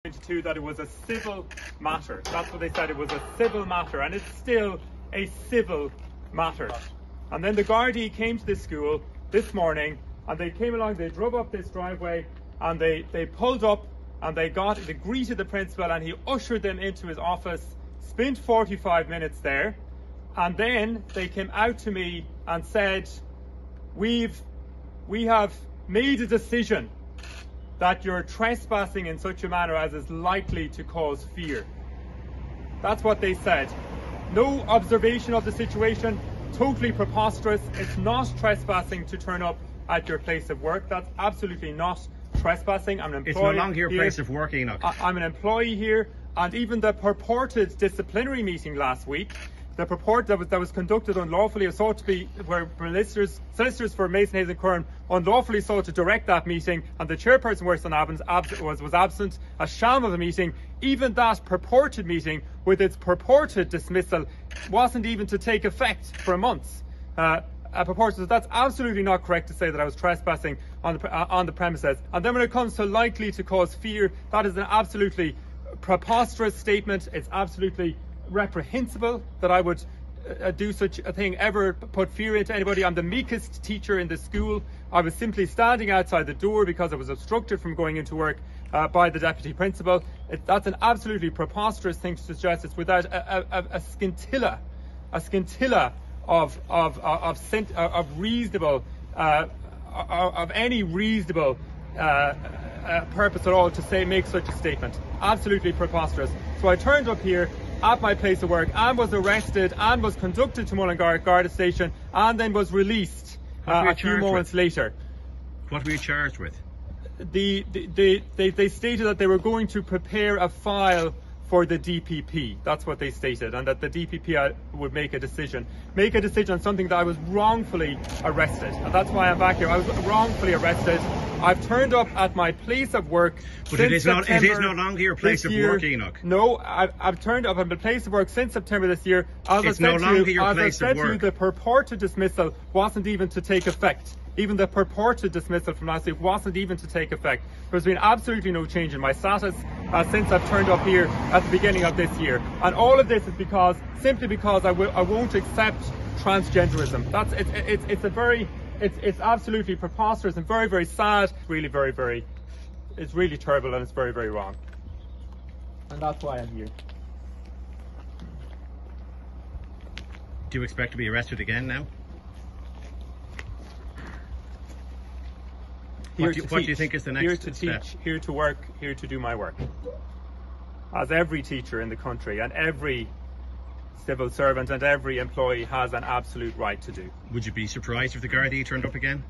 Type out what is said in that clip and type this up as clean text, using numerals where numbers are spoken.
22 that it was a civil matter. That's what they said, it was a civil matter, and it's still a civil matter. And then the Gardaí came to this school this morning, and they came along, they drove up this driveway, and they pulled up, and they greeted the principal, and he ushered them into his office, spent 45 minutes there, and then they came out to me and said, we have made a decision that you're trespassing in such a manner as is likely to cause fear. That's what they said. No observation of the situation, totally preposterous. It's not trespassing to turn up at your place of work. That's absolutely not trespassing. I'm an employee. It's no longer your place of work, Enoch. I'm an employee here, and even the purported disciplinary meeting last week, the purport that was conducted unlawfully, is sought to be where solicitors for Mason, Hayes and Curran unlawfully sought to direct that meeting, and the chairperson was absent, a sham of a meeting. Even that purported meeting, with its purported dismissal, wasn't even to take effect for months. So that's absolutely not correct to say that I was trespassing on the premises. And then when it comes to likely to cause fear, that is an absolutely preposterous statement. It's absolutely reprehensible that I would do such a thing, ever put fear into anybody. I'm the meekest teacher in the school. I was simply standing outside the door because I was obstructed from going into work by the deputy principal. That's an absolutely preposterous thing to suggest. It's without a scintilla of reasonable of any reasonable purpose at all to make such a statement. Absolutely preposterous. So I turned up here at my place of work and was arrested and was conducted to Mullingar Garda Station and then was released a few moments later. What were you charged with? They stated that they were going to prepare a file for the DPP. That's what they stated, and that the DPP would make a decision on something that I was wrongfully arrested, and that's why I'm back here. I was wrongfully arrested. I've turned up at my place of work. But it is no longer your place of work, Enoch. No, I've turned up at my place of work since September this year. It's no longer your place of work. The purported dismissal wasn't even to take effect. Even the purported dismissal from last week wasn't even to take effect. There's been absolutely no change in my status since I've turned up here at the beginning of this year. And all of this is simply because I won't accept transgenderism. It's absolutely preposterous and very, very sad. It's really terrible, and it's very, very wrong. And that's why I'm here. Do you expect to be arrested again now? What do you think is the next step? Here to teach, here to work, here to do my work. As every teacher in the country and every civil servant and every employee has an absolute right to do. Would you be surprised if the Gardaí turned up again?